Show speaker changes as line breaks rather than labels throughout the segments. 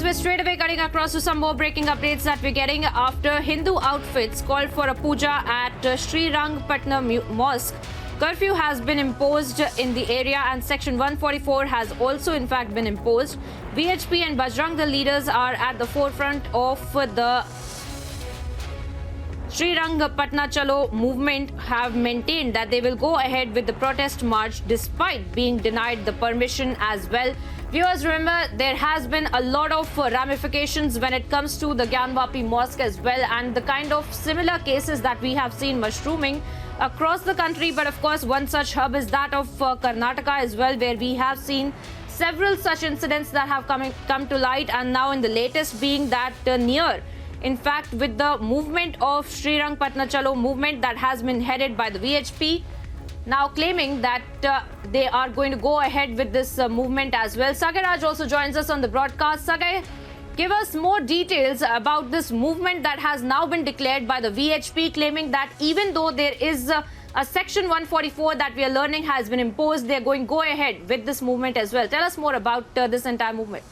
viewers, we're straight away cutting across to some more breaking updates that we're getting after Hindu outfits called for a puja at Srirangapatna Mosque. Curfew has been imposed in the area and Section 144 has also in fact been imposed. VHP and Bajrang Dal leaders are at the forefront of the Srirangapatna Chalo movement have maintained that they will go ahead with the protest march despite being denied the permission as well. Viewers, remember there has been a lot of ramifications when it comes to the Gyanvapi Mosque as well, and the kind of similar cases that we have seen mushrooming across the country. But of course, one such hub is that of Karnataka as well, where we have seen several such incidents that have come to light, and now in the latest being that in fact, with the movement of Srirangapatna Chalo movement that has been headed by the VHP, now claiming that they are going to go ahead with this movement as well. Sagar Raj also joins us on the broadcast. Sagar, give us more details about this movement that has now been declared by the VHP, claiming that even though there is a Section 144 that we are learning has been imposed, they are going to go ahead with this movement as well. Tell us more about this entire movement.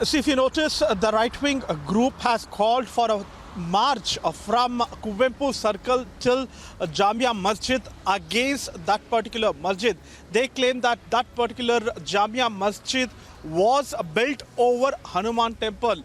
See, if you notice, the right-wing group has called for a march from Kuvempu Circle till Jamia Masjid against that particular masjid. They claim that that particular Jamia Masjid was built over Hanuman temple.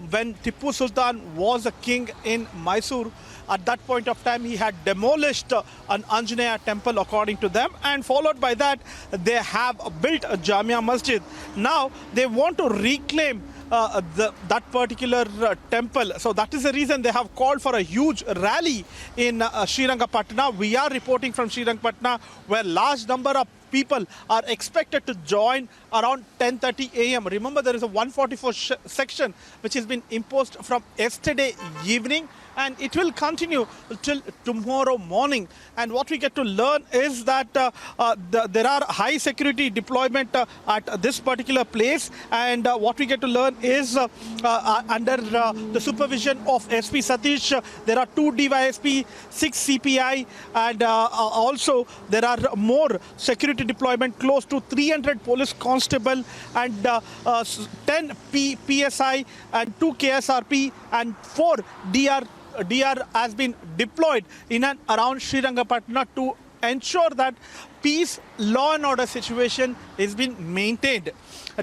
When Tipu Sultan was a king in Mysore, at that point of time, he had demolished an Anjaneya temple, according to them, and followed by that, they have built a Jamia Masjid. Now, they want to reclaim that particular temple. So that is the reason they have called for a huge rally in Srirangapatna. We are reporting from Srirangapatna, where large number of people are expected to join around 10:30 a.m. Remember, there is a 144 section which has been imposed from yesterday evening, and it will continue till tomorrow morning. And what we get to learn is that there are high security deployment at this particular place, and what we get to learn is under the supervision of SP Satish, there are 2 DYSP, 6 CPI, and also there are more security deployment, close to 300 police constable and 10 PSI and 2 KSRP and 4 DR has been deployed in and around Srirangapatna to ensure that peace, law and order situation is being maintained.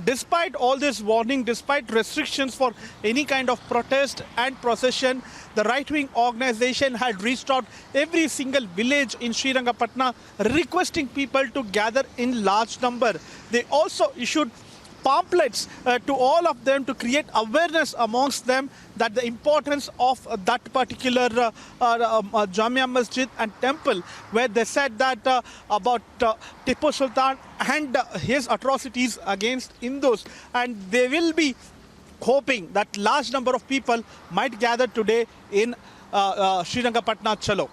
Despite all this warning, despite restrictions for any kind of protest and procession, the right-wing organization had reached out every single village in Srirangapatna requesting people to gather in large number. They also issued pamphlets to all of them to create awareness amongst them that the importance of that particular Jamia Masjid and temple, where they said that about Tipu Sultan and his atrocities against Hindus, and they will be hoping that large number of people might gather today in Srirangapatna Chalo.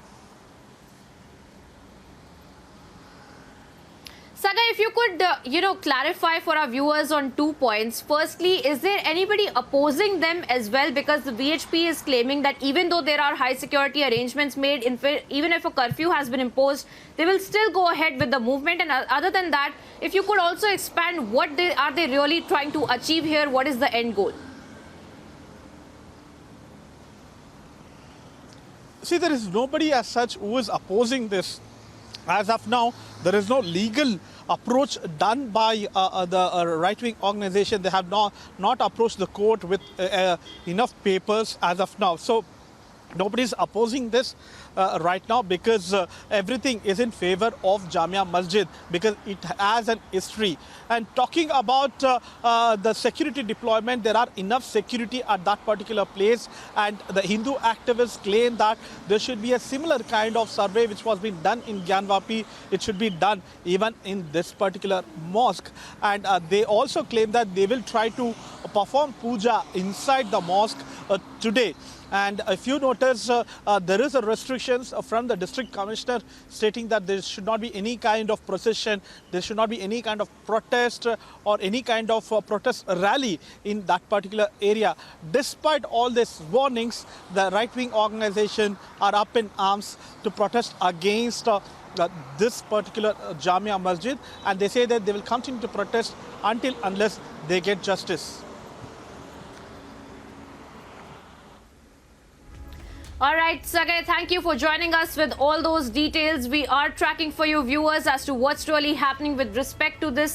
Saga, if you could, clarify for our viewers on 2 points. Firstly, is there anybody opposing them as well? Because the VHP is claiming that even though there are high security arrangements made, even if a curfew has been imposed, they will still go ahead with the movement. And other than that, if you could also expand, what are they really trying to achieve here? What is the end goal?
See, there is nobody as such who is opposing this. As of now, there is no legal approach done by the right-wing organization. They have not approached the court with enough papers as of now. So nobody is opposing this right now, because everything is in favor of Jamia Masjid, because it has an history. And talking about the security deployment, there are enough security at that particular place, and the Hindu activists claim that there should be a similar kind of survey which was being done in Gyanvapi. It should be done even in this particular mosque. And they also claim that they will try to perform puja inside the mosque today. And if you notice, there is a restrictions from the district commissioner stating that there should not be any kind of procession, there should not be any kind of protest or any kind of protest rally in that particular area. Despite all these warnings, the right-wing organization are up in arms to protest against this particular Jamia Masjid, and they say that they will continue to protest unless they get justice.
All right, Sagai, thank you for joining us with all those details. We are tracking for you viewers as to what's really happening with respect to this